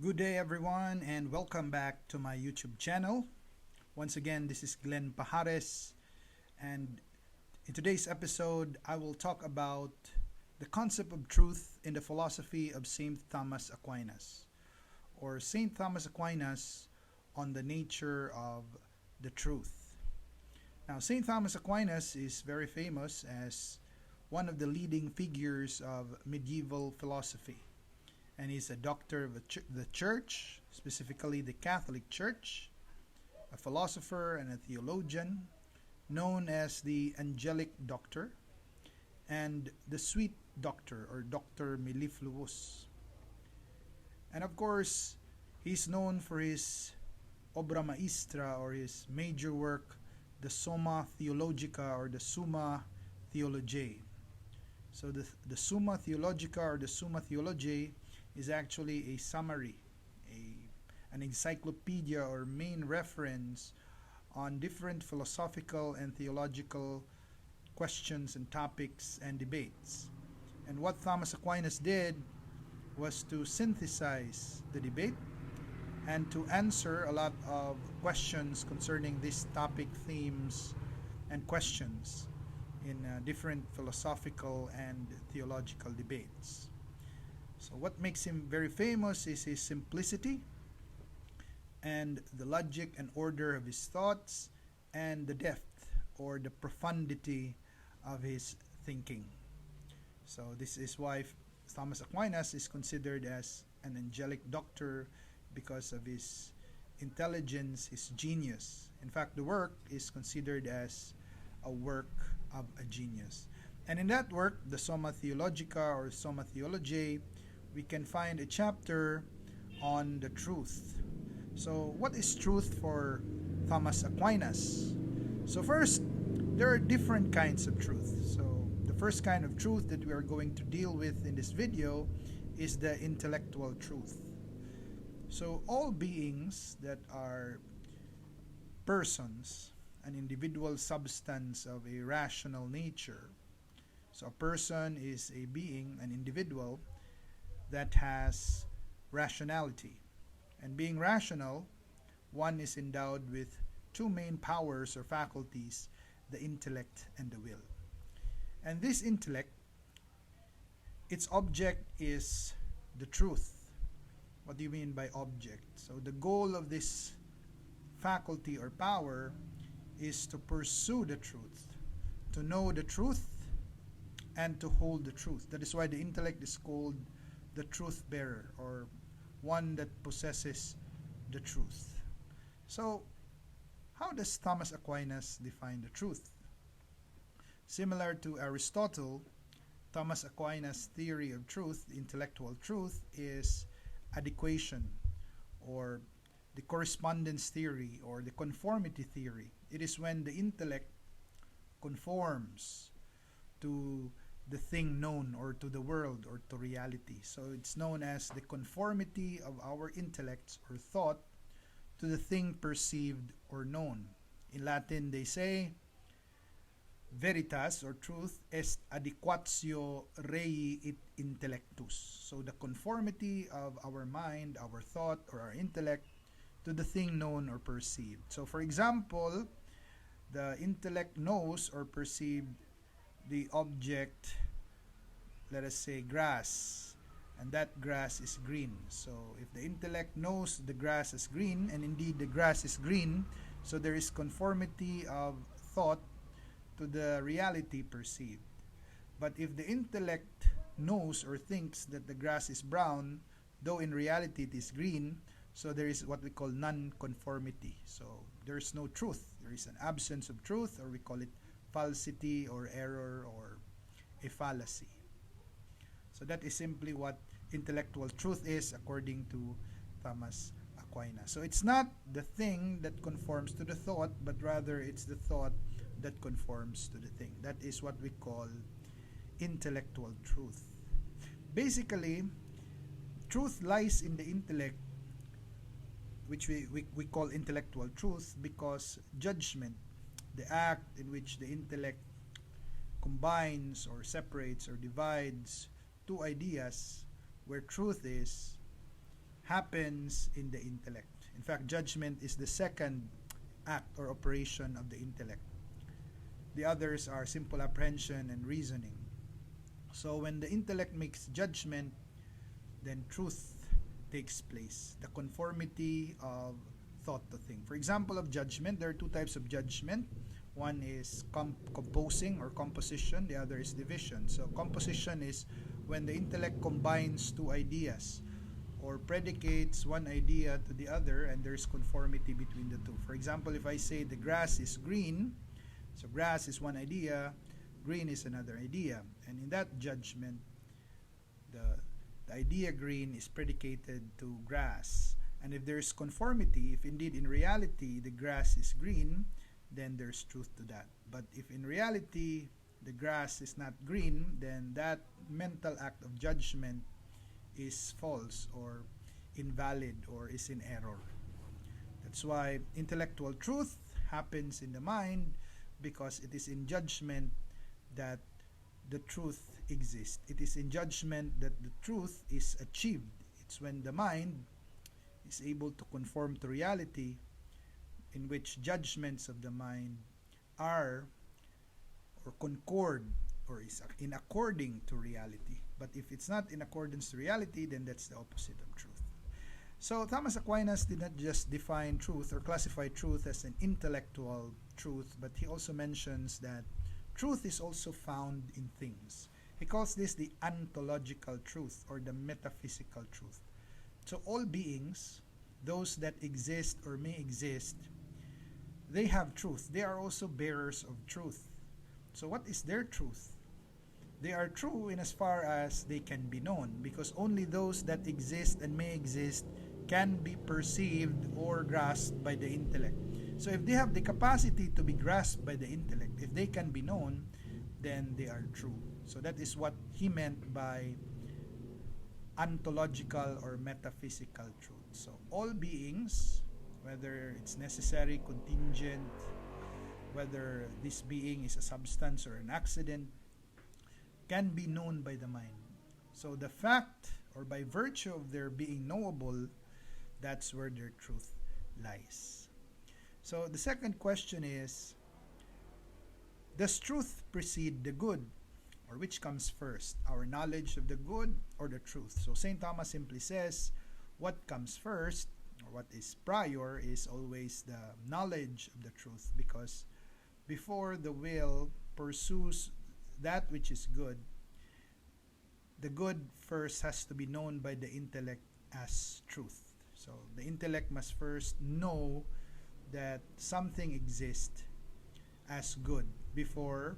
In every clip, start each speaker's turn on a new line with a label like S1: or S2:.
S1: Good day, everyone, and welcome back to my YouTube channel. Once again, this is Glenn Pajares, and in today's episode, I will talk about the concept of truth in the philosophy of Saint Thomas Aquinas, or Saint Thomas Aquinas on the nature of the truth. Now, Saint Thomas Aquinas is very famous as one of the leading figures of medieval philosophy, and he's a doctor of the church, specifically the Catholic Church, a philosopher and a theologian, known as the angelic doctor and the sweet doctor, or Doctor Mellifluous. And of course, he's known for his obra maestra, or his major work, the Summa Theologica, or the Summa Theologiae. So the Summa Theologica, or the Summa Theologiae, is actually a summary, an encyclopedia or main reference on different philosophical and theological questions and topics and debates. And what Thomas Aquinas did was to synthesize the debate and to answer a lot of questions concerning these topic themes and questions in different philosophical and theological debates. So what makes him very famous is his simplicity and the logic and order of his thoughts and the depth or the profundity of his thinking. So this is why Thomas Aquinas is considered as an angelic doctor, because of his intelligence, his genius. In fact, the work is considered as a work of a genius. And in that work, the Summa Theologica or Summa Theologiae, we can find a chapter on the truth. So what is truth for Thomas Aquinas? So first, there are different kinds of truth. So the first kind of truth that we are going to deal with in this video is the intellectual truth. So all beings that are persons, an individual substance of a rational nature. So a person is a being, an individual, that has rationality. And being rational, one is endowed with two main powers or faculties, the intellect and the will. And this intellect, its object is the truth. What do you mean by object? So the goal of this faculty or power is to pursue the truth, to know the truth, and to hold the truth. That is why the intellect is called the truth bearer, or one that possesses the truth. So, how does Thomas Aquinas define the truth? Similar to Aristotle, Thomas Aquinas' theory of truth, intellectual truth, is adequation, or the correspondence theory, or the conformity theory. It is when the intellect conforms to the thing known, or to the world, or to reality. So it's known as the conformity of our intellects or thought to the thing perceived or known. In Latin, they say, veritas, or truth, est adequatio rei it intellectus. So the conformity of our mind, our thought, or our intellect to the thing known or perceived. So for example, the intellect knows or perceived the object, let us say grass, and that grass is green. So if the intellect knows the grass is green, and indeed the grass is green, so there is conformity of thought to the reality perceived. But if the intellect knows or thinks that the grass is brown, though in reality it is green, so there is what we call non-conformity. So there is no truth. There is an absence of truth, or we call it falsity or error or a fallacy. So that is simply what intellectual truth is according to Thomas Aquinas. So it's not the thing that conforms to the thought, but rather it's the thought that conforms to the thing. That is what we call intellectual truth. Basically, truth lies in the intellect, which we call intellectual truth, because judgment, the act in which the intellect combines or separates or divides two ideas where truth is, happens in the intellect. In fact, judgment is the second act or operation of the intellect. The others are simple apprehension and reasoning. So when the intellect makes judgment, then truth takes place. The conformity of thought to thing. For example of judgment, there are two types of judgment. One is composing or composition, the other is division. So composition is when the intellect combines two ideas or predicates one idea to the other and there's conformity between the two. For example, if I say the grass is green, so grass is one idea, green is another idea. And in that judgment, the idea green is predicated to grass. And if there's conformity, if indeed in reality the grass is green, then there's truth to that. But if in reality the grass is not green, then that mental act of judgment is false or invalid or is in error. That's why intellectual truth happens in the mind, because it is in judgment that the truth exists. It is in judgment that the truth is achieved. It's when the mind is able to conform to reality, in which judgments of the mind are or concord or is in according to reality. But if it's not in accordance to reality, then that's the opposite of truth. So Thomas Aquinas did not just define truth or classify truth as an intellectual truth, but he also mentions that truth is also found in things. He calls this the ontological truth or the metaphysical truth. So all beings, those that exist or may exist, they have truth. They are also bearers of truth. So what is their truth? They are true in as far as they can be known, because only those that exist and may exist can be perceived or grasped by the intellect. So if they have the capacity to be grasped by the intellect, if they can be known, then they are true. So that is what he meant by ontological or metaphysical truth. So all beings, whether it's necessary, contingent, whether this being is a substance or an accident, can be known by the mind. So the fact, or by virtue of their being knowable, that's where their truth lies. So the second question is, does truth precede the good? Or which comes first, our knowledge of the good or the truth? So St. Thomas simply says, what comes first, or what is prior, is always the knowledge of the truth, because before the will pursues that which is good, the good first has to be known by the intellect as truth. So the intellect must first know that something exists as good before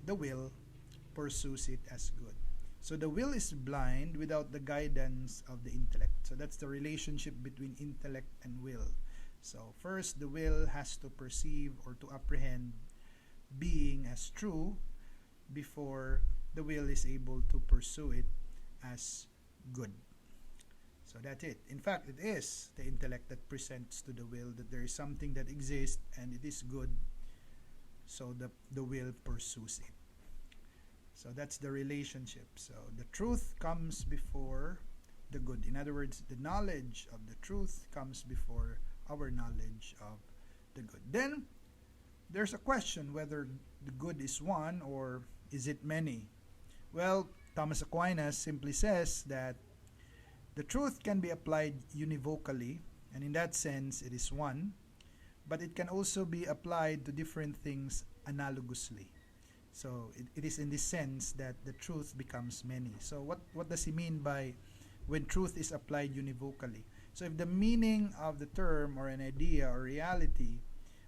S1: the will pursues it as good. So the will is blind without the guidance of the intellect. So that's the relationship between intellect and will. So first, the will has to perceive or to apprehend being as true before the will is able to pursue it as good. So that's it. In fact, it is the intellect that presents to the will that there is something that exists and it is good, so the will pursues it. So that's the relationship. So the truth comes before the good. In other words, the knowledge of the truth comes before our knowledge of the good. Then there's a question whether the good is one or is it many. Well, Thomas Aquinas simply says that the truth can be applied univocally, and in that sense it is one, but it can also be applied to different things analogously. So it is in this sense that the truth becomes many. So what does he mean by when truth is applied univocally? So if the meaning of the term or an idea or reality,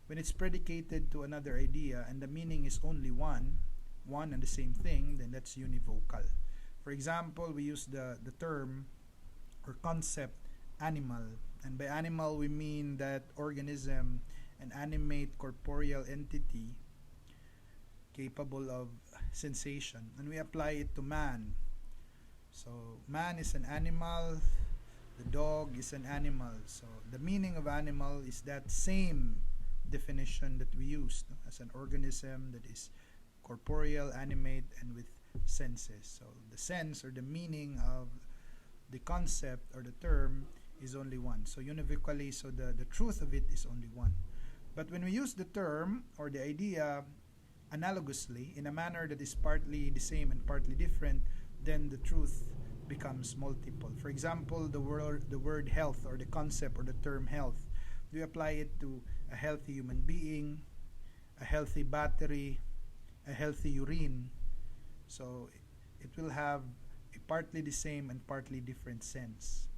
S1: when it's predicated to another idea and the meaning is only one and the same thing, then that's univocal. For example, we use the term or concept animal, and by animal we mean that organism, an animate corporeal entity capable of sensation, and we apply it to man. So man is an animal, the dog is an animal. So the meaning of animal is that same definition that we use, as an organism that is corporeal, animate, and with senses. So the sense or the meaning of the concept or the term is only one. So univocally, so the truth of it is only one. But when we use the term or the idea analogously in a manner that is partly the same and partly different, then the truth becomes multiple. For example, the word health, or the concept or the term health, we apply it to a healthy human being, a healthy battery, a healthy urine. So it will have a partly the same and partly different sense.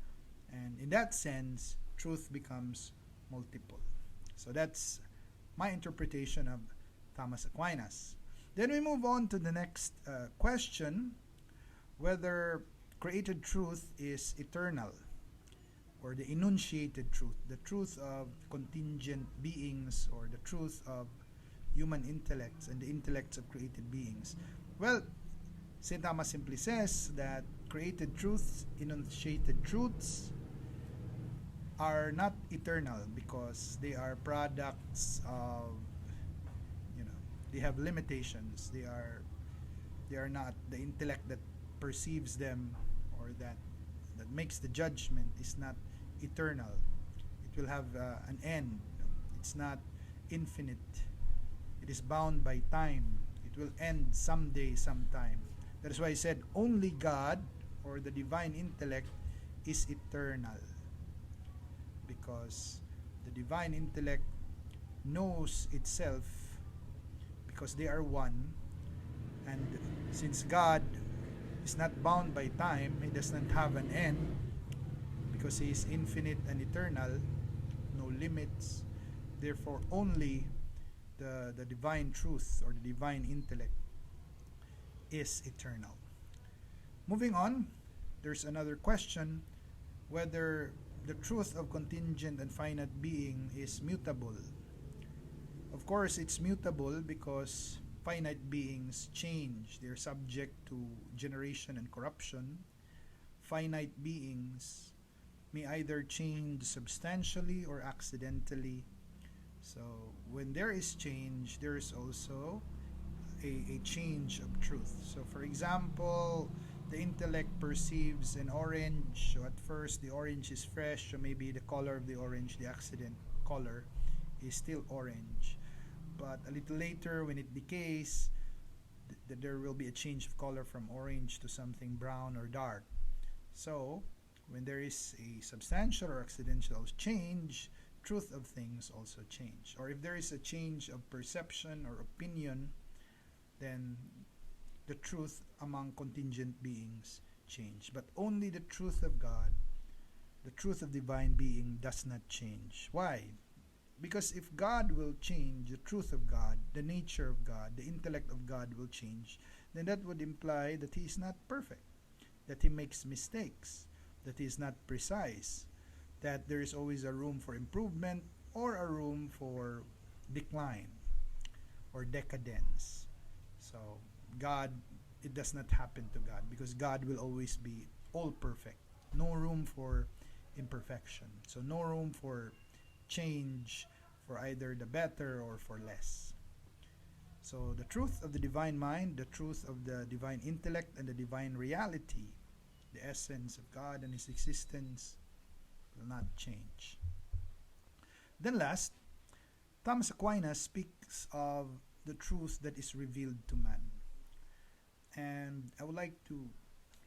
S1: And in that sense, truth becomes multiple. So that's my interpretation of Thomas Aquinas. Then we move on to the next question, whether created truth is eternal, or the enunciated truth, the truth of contingent beings, or the truth of human intellects and the intellects of created beings. Well, St. Thomas simply says that created truths, enunciated truths, are not eternal because they are products of, they have limitations. They are not the intellect that perceives them, or that makes the judgment is not eternal. It will have an end. It's not infinite. It is bound by time. It will end someday, sometime. That is why I said only God, or the divine intellect, is eternal, because the divine intellect knows itself, because they are one. And since God is not bound by time, He does not have an end, because He is infinite and eternal, no limits. Therefore, only the divine truth, or the divine intellect, is eternal. Moving on, there's another question, whether the truth of contingent and finite being is mutable. Of course, it's mutable because finite beings change. They're subject to generation and corruption. Finite beings may either change substantially or accidentally. So when there is change, there is also a change of truth. So for example, the intellect perceives an orange. So at first, the orange is fresh, so maybe the color of the orange, the accident color, is still orange. But a little later, when it decays, there will be a change of color from orange to something brown or dark. So when there is a substantial or accidental change, truth of things also change. Or if there is a change of perception or opinion, then the truth among contingent beings change. But only the truth of God, the truth of divine being, does not change. Why? Because if God will change, the truth of God, the nature of God, the intellect of God will change, then that would imply that He is not perfect, that He makes mistakes, that He is not precise, that there is always a room for improvement or a room for decline or decadence. So God, it does not happen to God, because God will always be all perfect. No room for imperfection. So no room for change, for either the better or for less. So the truth of the divine mind, the truth of the divine intellect, and the divine reality, the essence of God and His existence, will not change. Then last, Thomas Aquinas speaks of the truth that is revealed to man. And I would like to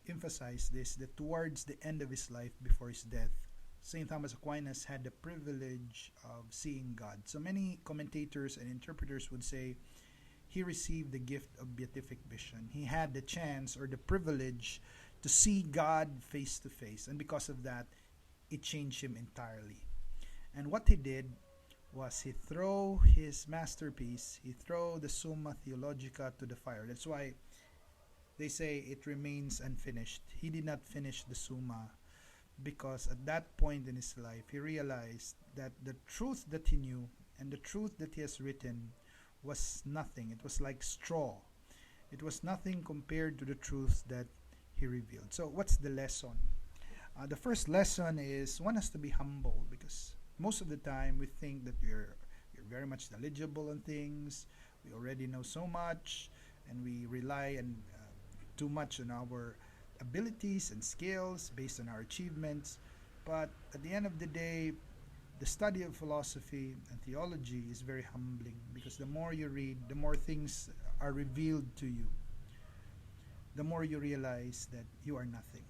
S1: emphasize this, that towards the end of his life, before his death, St. Thomas Aquinas had the privilege of seeing God. So many commentators and interpreters would say he received the gift of beatific vision. He had the chance or the privilege to see God face to face. And because of that, it changed him entirely. And what he did was he threw his masterpiece, he threw the Summa Theologica to the fire. That's why they say it remains unfinished. He did not finish the Summa, because at that point in his life, he realized that the truth that he knew and the truth that he has written was nothing. It was like straw. It was nothing compared to the truth that he revealed. So what's the lesson? The first lesson is one has to be humble, because most of the time we think that we're very much knowledgeable on things. We already know so much, and we rely on too much on our abilities and skills based on our achievements. But at the end of the day, the study of philosophy and theology is very humbling, because the more you read, the more things are revealed to you. The more you realize that you are nothing,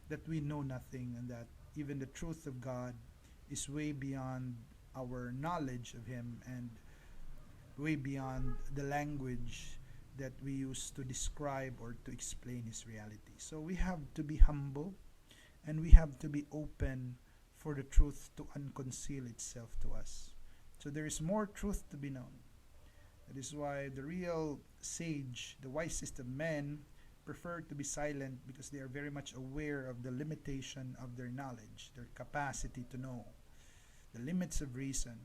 S1: that we know nothing, and that even the truth of God is way beyond our knowledge of Him, and way beyond the language that we use to describe or to explain His reality. So we have to be humble, and we have to be open for the truth to unconceal itself to us. So there is more truth to be known. That is why the real sage, the wisest of men, prefer to be silent, because they are very much aware of the limitation of their knowledge, their capacity to know, the limits of reason,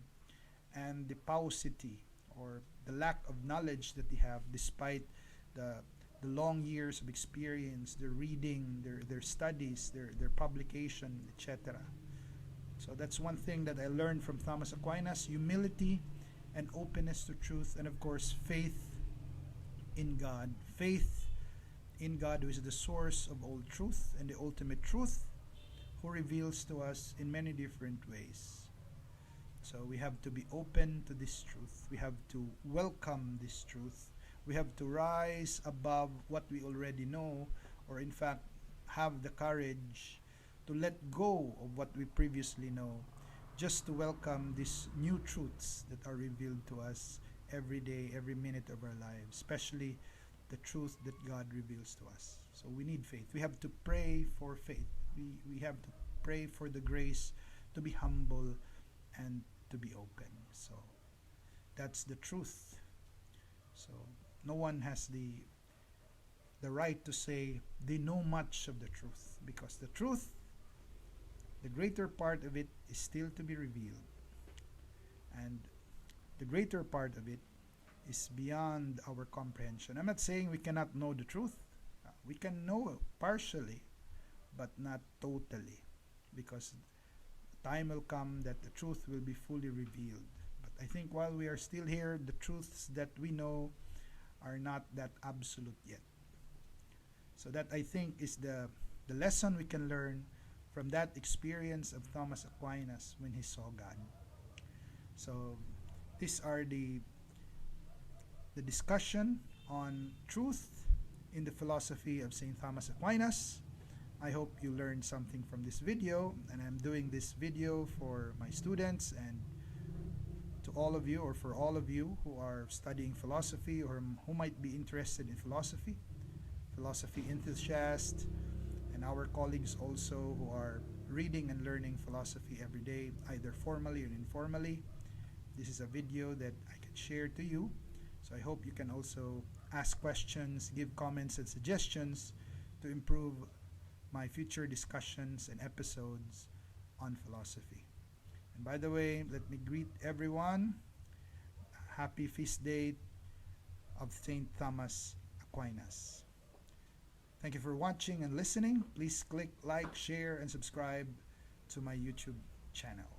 S1: and the paucity or the lack of knowledge that they have, despite the long years of experience, their reading, their studies, their publication, etc. So that's one thing that I learned from Thomas Aquinas: humility and openness to truth, and of course faith in God. Faith in God, who is the source of all truth and the ultimate truth, who reveals to us in many different ways. So we have to be open to this truth. We have to welcome this truth. We have to rise above what we already know, or in fact have the courage to let go of what we previously know, just to welcome these new truths that are revealed to us every day, every minute of our lives, especially the truth that God reveals to us. So we need faith. We have to pray for faith. We have to pray for the grace to be humble and to be open. So that's the truth. So no one has the right to say they know much of the truth, because the truth, the greater part of it, is still to be revealed. And the greater part of it is beyond our comprehension. I'm not saying we cannot know the truth. We can know partially, but not totally, because time will come that the truth will be fully revealed. But I think while we are still here, the truths that we know are not that absolute yet. So that, I think, is the lesson we can learn from that experience of Thomas Aquinas when he saw God. So these are the discussion on truth in the philosophy of St. Thomas Aquinas. I hope you learned something from this video, and I'm doing this video for my students and to all of you, or for all of you who are studying philosophy or who might be interested in philosophy enthusiasts, and our colleagues also who are reading and learning philosophy every day, either formally or informally. This is a video that I can share to you. So I hope you can also ask questions, give comments and suggestions to improve my future discussions and episodes on philosophy. And by the way, let me greet everyone. Happy feast day of St. Thomas Aquinas. Thank you for watching and listening. Please click like, share, and subscribe to my YouTube channel.